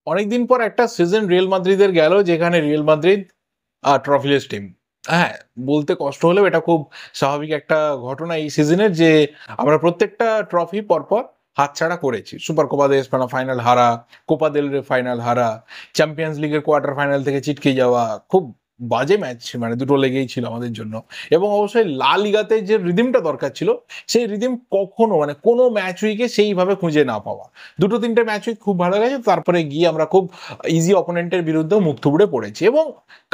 অনেকদিন পর একটা সিজন রিয়াল মাদ্রিদের গেল যেখানে রিয়াল মাদ্রিদ ট্রফিলেস টিম। হ্যাঁ, বলতে কষ্ট হলেও এটা খুব স্বাভাবিক একটা ঘটনা এই সিজনের যে আমরা প্রত্যেকটা ট্রফি পরপর হাতছাড়া করেছি। সুপার কোপা দে স্পেনা ফাইনাল হারা, কোপা দেল রে ফাইনাল হারা, চ্যাম্পিয়ন্স লিগের কোয়ার্টার ফাইনাল থেকে ছিটকে যাওয়া, খুব বাজে ম্যাচ মানে দুটো লেগেই ছিল আমাদের জন্য। এবং অবশ্যই লা লিগাতে যে রিদিমটা দরকার ছিল সেই রিদিম কখনো মানে কোনো ম্যাচ উইকে সেইভাবে খুঁজে না পাওয়া। দুটো তিনটে ম্যাচ উইক খুব ভালো গেছে, তারপরে গিয়ে আমরা খুব ইজি অপোনেন্টের বিরুদ্ধেও মুখ থুবড়ে পড়েছি এবং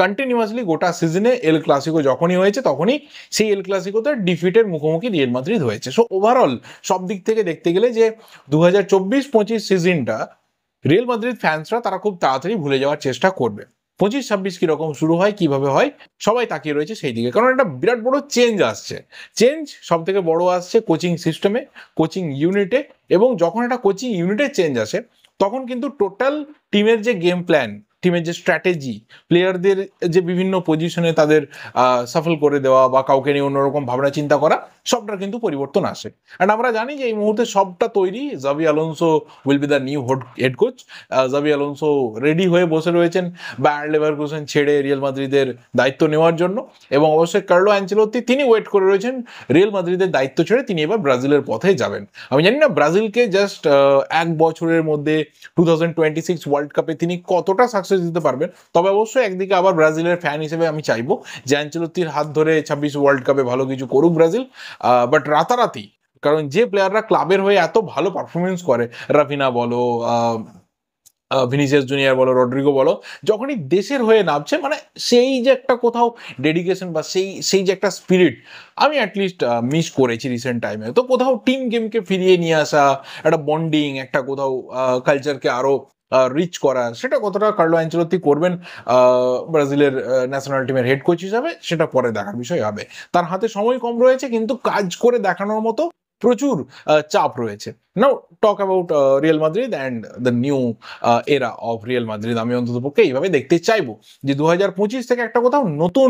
কন্টিনিউয়াসলি গোটা সিজনে এল ক্লাসিকো যখনই হয়েছে তখনই সেই এল ক্লাসিকোতে ডিফিটের মুখোমুখি রিয়াল মাদ্রিদ হয়েছে। সো ওভারঅল সব দিক থেকে দেখতে গেলে যে 2024-25 সিজনটা রিয়াল মাদ্রিদ ফ্যান্সরা তারা খুব তাড়াতাড়ি ভুলে যাওয়ার চেষ্টা করবে। 25-26 কিরকম শুরু হয়, কিভাবে হয়, সবাই তাকিয়ে রয়েছে সেই দিকে, কারণ একটা বিরাট বড় চেঞ্জ আসছে। চেঞ্জ সব থেকে বড় আসছে কোচিং সিস্টেমে, কোচিং ইউনিটে। এবং যখন একটা কোচিং ইউনিটে চেঞ্জ আসে তখন কিন্তু টোটাল টিমের যে গেম প্ল্যান, টিমের যে স্ট্র্যাটেজি, প্লেয়ারদের যে বিভিন্ন পজিশনে তাদের সফল করে দেওয়া বা কাউকে নিয়ে অন্যরকম ভাবনা চিন্তা করা, সবটার কিন্তু পরিবর্তন আসে। অ্যান্ড আমরা জানি যে এই মুহূর্তে সবটা তৈরি, Xavi Alonso will be the new head coach. Xavi Alonso ready হয়ে বসে রয়েছেন বায়ার লেভারকুসেন ছেড়ে রিয়াল মাদ্রিদের দায়িত্ব নেওয়ার জন্য। এবং অবশ্যই কার্লো অ্যাঞ্চেলোত্তি তিনি ওয়েট করে রয়েছেন রিয়াল মাদ্রিদের দায়িত্ব ছেড়ে তিনি এবার ব্রাজিলের পথে যাবেন। আমি জানি না ব্রাজিলকে জাস্ট এক বছরের মধ্যে 2026 ওয়ার্ল্ড কাপে তিনি কতটা সাকসেস দিতে পারবেন। তবে অবশ্যই একদিকে আবার ব্রাজিলের ফ্যান হিসেবে আমি চাইবো যে অ্যাঞ্চেলোত্তির হাত ধরে 26 ওয়ার্ল্ড কাপে ভালো কিছু করুক ব্রাজিল। বাট রাতারাতি, কারণ যে প্লেয়াররা ক্লাবের হয়ে এত ভালো পারফরমেন্স করে, রাফিনা বলো, ভিনিসিয়াস জুনিয়র বলো, রড্রিগো বলো, যখনই দেশের হয়ে নামছে মানে সেই যে একটা কোথাও ডেডিকেশন বা সেই সেই যে একটা স্পিরিট আমি অ্যাটলিস্ট মিস করেছি রিসেন্ট টাইমে। তো কোথাও টিম গেমকে ফিরিয়ে নিয়ে আসা, একটা বন্ডিং, একটা কোথাও কালচারকে আরো রিচ করা, সেটা কতটা কার্লো অ্যাঞ্চেলোত্তি করবেন ব্রাজিলের ন্যাশনাল টিমের হেড কোচ হিসাবে সেটা পরে দেখার বিষয় হবে। তার হাতে সময় কম রয়েছে কিন্তু কাজ করে দেখানোর মতো প্রচুর চাপ রয়েছে। Now talk about Real Madrid and the new era of Real Madrid. আমি অন্তত পক্ষে এইভাবে দেখতে চাইবো যে 2025 থেকে একটা কোথাও নতুন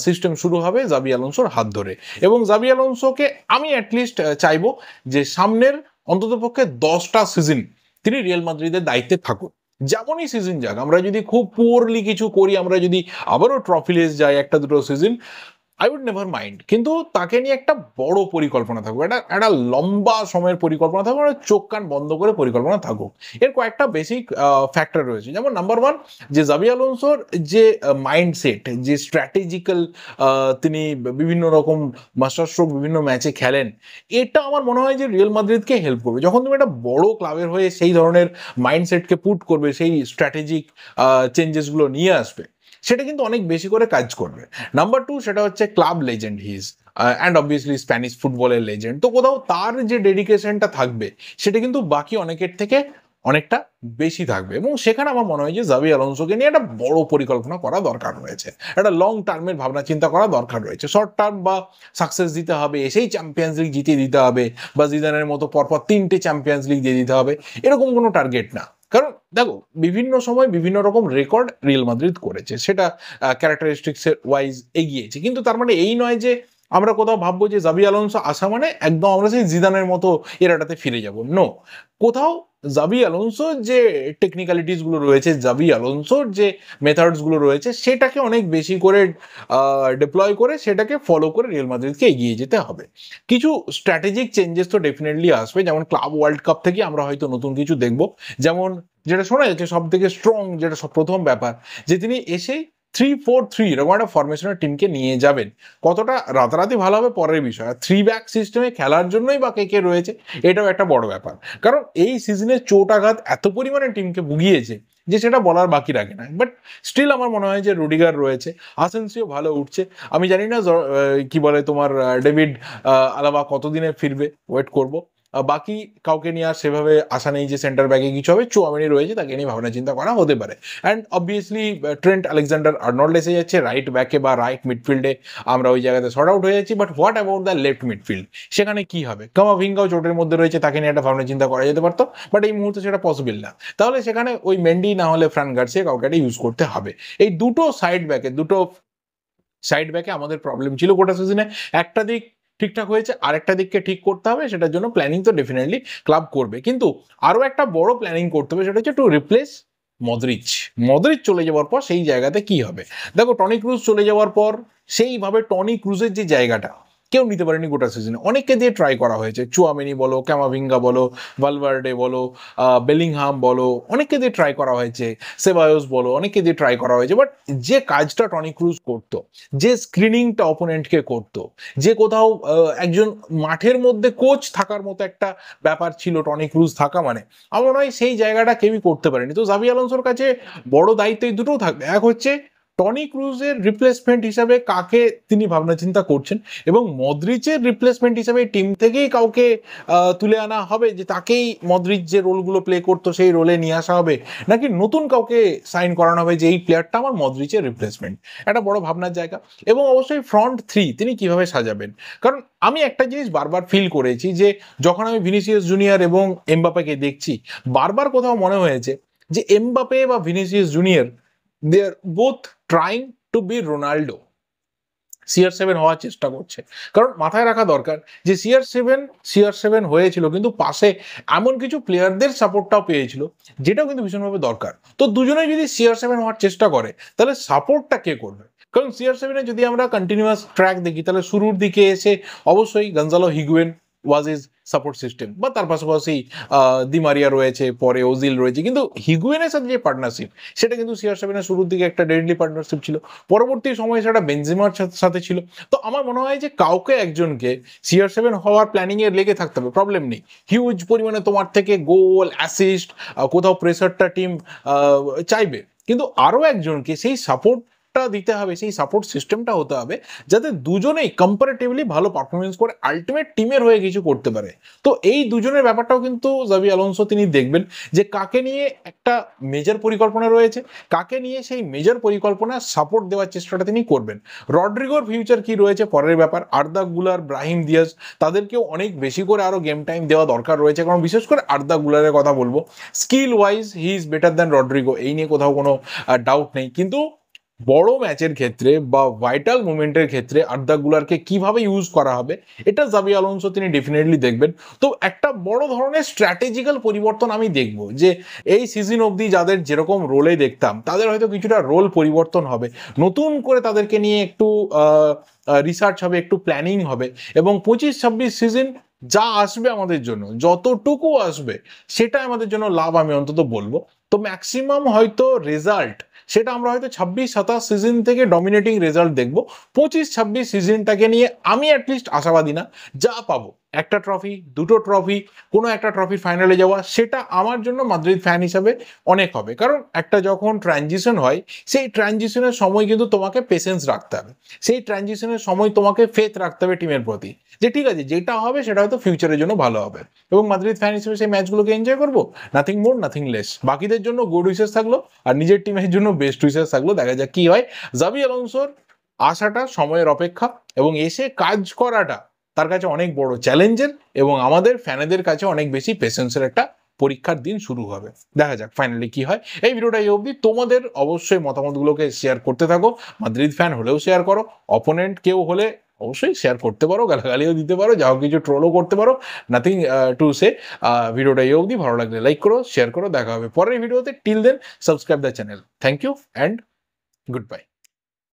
সিস্টেম শুরু হবে জাবি আলোনসোর হাত ধরে। এবং জাবি আলোনসোকে আমি অ্যাটলিস্ট চাইবো যে সামনের অন্তত পক্ষে 10টা সিজন তিনি রিয়াল মাদ্রিদের দায়িত্বে থাকুন। যেমনই সিজন যাক, আমরা যদি খুব পুয়ারলি কিছু করি, আমরা যদি আবারও ট্রফিলেস যাই একটা দুটো season, I would never mind. কিন্তু তাকে নিয়ে একটা বড় পরিকল্পনা থাকুক, একটা একটা লম্বা সময়ের পরিকল্পনা থাকুক, মানে চোখ কান বন্ধ করে পরিকল্পনা থাকুক। এর কয়েকটা বেসিক ফ্যাক্টর রয়েছে, যেমন নাম্বার ওয়ান, যে জাবি আলোনসোর যে মাইন্ডসেট, যে স্ট্র্যাটেজিক্যাল তিনি বিভিন্ন রকম মাস্টার স্ট্রোক বিভিন্ন ম্যাচে খেলেন, এটা আমার মনে হয় যে রিয়াল মাদ্রিদকে হেল্প করবে। যখন তুমি একটা বড় ক্লাবের হয়ে সেই ধরনের মাইন্ডসেটকে পুট করবে, সেই স্ট্র্যাটেজিক চেঞ্জেসগুলো নিয়ে আসবে, সেটা কিন্তু অনেক বেশি করে কাজ করবে। নাম্বার টু, সেটা হচ্ছে club legend his and obviously Spanish ফুটবলের লেজেন্ড। তো কোথাও তার যে ডেডিকেশনটা থাকবে সেটা কিন্তু বাকি অনেকের থেকে অনেকটা বেশি থাকবে। এবং সেখানে আমার মনে হয় যে জাভি আলোনসোকে নিয়ে একটা বড় পরিকল্পনা করা দরকার রয়েছে, একটা লং টার্মের ভাবনা চিন্তা করা দরকার রয়েছে। শর্ট টার্ম বা সাকসেস দিতে হবে, এসেই চ্যাম্পিয়ন্স লিগ জিতিয়ে দিতে হবে, বা জিদানের মতো পরপর 3টে চ্যাম্পিয়ন্স লিগ দিয়ে দিতে হবে, এরকম কোনো টার্গেট না। কারণ দেখো, বিভিন্ন সময় বিভিন্ন রকম রেকর্ড রিয়াল মাদ্রিদ করেছে, সেটা ক্যারেক্টারিস্টিক্স এর ওয়াইজ এগিয়েছে, কিন্তু তার মানে এই নয় যে আমরা কোথাও ভাববো যে জাভি আলোনসো আসা মানে একদম আমরা সেই জিদানের মতো এরাটাতে ফিরে যাব। নো, কোথাও জাভি আলোনসোর যে টেকনিক্যালিটিস গুলো রয়েছে, জাভি আলোনসোর যে মেথডস গুলো রয়েছে, সেটাকে অনেক বেশি করে ডিপ্লয় করে সেটাকে ফলো করে রিয়াল মাদ্রিদকে এগিয়ে যেতে হবে। কিছু স্ট্র্যাটেজিক চেঞ্জেস তো ডেফিনেটলি আসবে, যেমন ক্লাব ওয়ার্ল্ড কাপ থেকে আমরা হয়তো নতুন কিছু দেখবো। যেমন যেটা শোনা যাচ্ছে সব থেকে স্ট্রং, যেটা প্রথম ব্যাপার, যে তিনি এসেই 3-4-3 এরকম একটা ফরমেশনের টিমকে নিয়ে যাবেন। কতটা রাতারাতি ভালো হবে পরের বিষয়। আর 3 ব্যাক সিস্টেমে খেলার জন্যই বা কে কে রয়েছে, এটাও একটা বড় ব্যাপার। কারণ এই সিজনে চোট আঘাত এত পরিমাণে টিমকে ভুগিয়েছে যে সেটা বলার বাকি রাখে না। বাট স্টিল আমার মনে হয় যে রুডিগার রয়েছে, আসেন্সিও ভালো উঠছে। আমি জানি না কি বলে তোমার ডেভিড আলাবা কতদিনে ফিরবে, ওয়েট করব। বাকি কাউকে নিয়ে আর সেভাবে আশা নেই যে সেন্টার ব্যাকে কিছু হবে। চুয়ামেনি রয়েছে, তাকে নিয়ে ভাবনা চিন্তা করা হতে পারে। And obviously Trent Alexander Arnold এসে যাচ্ছে রাইট ব্যাকে বা রাইট মিডফিল্ডে, আমরা ওই জায়গাতে শর্ট আউট হয়ে যাচ্ছি। But what about the left midfield, সেখানে কি হবে? কামাভিঙ্গাও চোটের মধ্যে রয়েছে, তাকে নিয়ে একটা ভাবনা চিন্তা করা যেতে পারতো, বাট এই মুহূর্তে সেটা পসিবল না। তাহলে সেখানে ওই মেন্ডি না হলে ফ্রান গার্সিয়া কাউকে একটা ইউজ করতে হবে। এই দুটো সাইড ব্যাকে আমাদের প্রবলেম ছিল গোটা সিজনে। একটা দিক ঠিকঠাক হয়েছে, আরেকটা দিককে ঠিক করতে হবে। সেটার জন্য প্ল্যানিং তো ডেফিনেটলি ক্লাব করবে, কিন্তু আরো একটা বড় প্ল্যানিং করতে হবে, সেটা হচ্ছে টু রিপ্লেস মদ্রিচ মদ্রিচ চলে যাওয়ার পর সেই জায়গাতে কি হবে? দেখো টনি ক্রুজ চলে যাওয়ার পর সেইভাবে টনি ক্রুজের যে জায়গাটা কেউ নিতে পারেনি গোটা সিজনে। অনেককে দিয়ে ট্রাই করা হয়েছে, চুয়ামেনি বলো, ক্যামাভিঙ্গা বলো, ভালভার্ডে বলো, বেলিংহাম বলো, অনেককে দিয়ে ট্রাই করা হয়েছে, সেবায়োস বলো, অনেককে দিয়ে ট্রাই করা হয়েছে। বাট যে কাজটা টনি ক্রুজ করতো, যে স্ক্রিনিংটা অপোনেন্টকে করতো, যে কোথাও একজন মাঠের মধ্যে কোচ থাকার মতো একটা ব্যাপার ছিল টনি ক্রুজ থাকা মানে, আমার মনে হয় সেই জায়গাটা কেউই করতে পারেনি। তো জাভি আলোনসোর কাছে বড় দায়িত্ব এই দুটোও থাকবে। এক হচ্ছে টনি ক্রুজের রিপ্লেসমেন্ট হিসাবে কাকে তিনি ভাবনা চিন্তা করছেন, এবং মদ্রিচের রিপ্লেসমেন্ট হিসাবে টিম থেকেই কাউকে তুলে আনা হবে, যে তাকেই মদ্রিচ যে রোলগুলো প্লে করতো সেই রোলে নিয়ে আসা হবে, নাকি নতুন কাউকে সাইন করানো হবে যে এই প্লেয়ারটা আমার মদ্রিচের রিপ্লেসমেন্ট। একটা বড় ভাবনার জায়গা। এবং অবশ্যই ফ্রন্ট থ্রি তিনি কিভাবে সাজাবেন, কারণ আমি একটা জিনিস বারবার ফিল করেছি যে যখন আমি ভিনিসিয়াস জুনিয়র এবং এমবাপ্পেকে দেখছি, বারবার কোথাও মনে হয়েছে যে এমবাপ্পে বা Vinicius Junior, they are both trying to be Ronaldo. CR7 হওয়ার চেষ্টা করছে, কারণ মাথায় রাখা দরকার যে CR7 হয়েছিল কিন্তু পাশে এমন কিছু প্লেয়ারদের সাপোর্টটাও পেয়েছিল, যেটাও কিন্তু ভীষণভাবে দরকার। তো দুজনেই যদি CR7 হওয়ার চেষ্টা করে তাহলে সাপোর্টটা কে করবে? কারণ CR7 যদি আমরা কন্টিনিউয়াস ট্র্যাক দেখি, তাহলে শুরুর দিকে এসে অবশ্যই Gonzalo Higuain was is support system, বা তার পাশাপাশি দি মারিয়া রয়েছে, পরে ওজিল রয়েছে, কিন্তু হিগুয়েনের সাথে যে পার্টনারশিপ সেটা কিন্তু CR7 শুরুর দিকে একটা ডেডলি পার্টনারশিপ ছিল, পরবর্তী সময়ে সেটা বেনজেমার সাথে ছিল। তো আমার মনে হয় যে কাউকে একজনকে CR7 হওয়ার প্ল্যানিং এ লেগে থাকতে হবে, প্রবলেম নেই। হিউজ পরিমাণে তোমার থেকে গোল, অ্যাসিস্ট, কোথাও প্রেসারটা টিম চাইবে, কিন্তু আরো একজনকে সেই সাপোর্ট দিতে হবে, সেই সাপোর্ট সিস্টেমটা হতে হবে, যাতে দুজনেই কম্পারেটিভলি ভালো পারফরমেন্স করে আলটিমেট টিমের হয়ে কিছু করতে পারে। তো এই দুজনের ব্যাপারটাও কিন্তু জাভি আলোনসো তিনি দেখবেন, যে কাকে নিয়ে একটা মেজর পরিকল্পনা রয়েছে, কাকে নিয়ে সেই মেজর পরিকল্পনা সাপোর্ট দেওয়ার চেষ্টাটা তিনি করবেন। রড্রিগোর ফিউচার কি রয়েছে পরের ব্যাপার, আর্দা গুলার, ব্রাহিম দিয়াজ, তাদেরকেও অনেক বেশি করে আরো গেম টাইম দেওয়া দরকার রয়েছে, কারণ বিশেষ করে আর্দা গুলারের কথা বলবো, skill wise he is better than Rodrygo, এই নিয়ে কোথাও কোনো ডাউট নেই। কিন্তু বড় ম্যাচের ক্ষেত্রে বা ভাইটাল মুভমেন্টের ক্ষেত্রে আর্দা গুলারকে কিভাবে ইউজ করা হবে, এটা জাভি আলোনসো তিনি ডেফিনেটলি দেখবেন। তো একটা বড় ধরনের স্ট্র্যাটেজিক্যাল পরিবর্তন আমি দেখব, যে এই সিজন অবধি যাদের যেরকম রোলে দেখতাম তাদের হয়তো কিছুটা রোল পরিবর্তন হবে, নতুন করে তাদেরকে নিয়ে একটু রিসার্চ হবে, একটু প্ল্যানিং হবে, এবং 25-26 সিজন যা আসবে আমাদের জন্য, যতটুকু আসবে সেটা আমাদের জন্য লাভ, আমি অন্তত বলবো। তো ম্যাক্সিমাম হয়তো রেজাল্ট সেটা আমরা হয়তো 26-27 সিজন থেকে ডমিনেটিং রেজাল্ট দেখবো। 25-26 সিজনটাকে নিয়ে আমি অ্যাটলিস্ট আশাবাদী না। যা পাবো, একটা ট্রফি, দুটো ট্রফি, কোনো একটা ট্রফির ফাইনালে যাওয়া, সেটা আমার জন্য মাদ্রিদ ফ্যান হিসাবে অনেক হবে। কারণ একটা যখন ট্রানজিশন হয়, সেই ট্রানজিশনের সময় কিন্তু তোমাকে পেশেন্স রাখতে হবে, সেই ট্রানজিশনের সময় তোমাকে ফেথ রাখতে হবে টিমের প্রতি, যে ঠিক আছে যেটা হবে সেটা হয়তো ফিউচারের জন্য ভালো হবে। এবং মাদ্রিদ ফ্যান হিসেবে সেই ম্যাচগুলোকে এনজয় করবো, নাথিং মোর নাথিং লেস। বাকিদের জন্য গুড উইশেস থাকলো, আর নিজের টিমের জন্য বেস্ট উইশেস থাকলো। দেখা যাক কি হয়। জাভি আলোনসোর আসাটা সময়ের অপেক্ষা, এবং এসে কাজ করাটা তার কাছে অনেক বড় চ্যালেঞ্জের, এবং আমাদের ফ্যানেদের কাছে অনেক বেশি পেশেন্সের একটা পরীক্ষার দিন শুরু হবে। দেখা যাক ফাইনালি কি হয়। এই ভিডিওটা এই অবধি। তোমাদের অবশ্যই মতামতগুলোকে শেয়ার করতে থাকো, মাদ্রিদ ফ্যান হলেও শেয়ার করো, অপোনেন্ট কেউ হলে অবশ্যই শেয়ার করতে পারো, গালাগালিও দিতে পারো, যাও কিছু ট্রোলও করতে পারো, নাথিং টু সে। ভিডিওটা এই অবধি। ভালো লাগলে লাইক করো, শেয়ার করো। দেখা হবে পরের ভিডিওতে। Till then subscribe the channel. Thank you and good bye.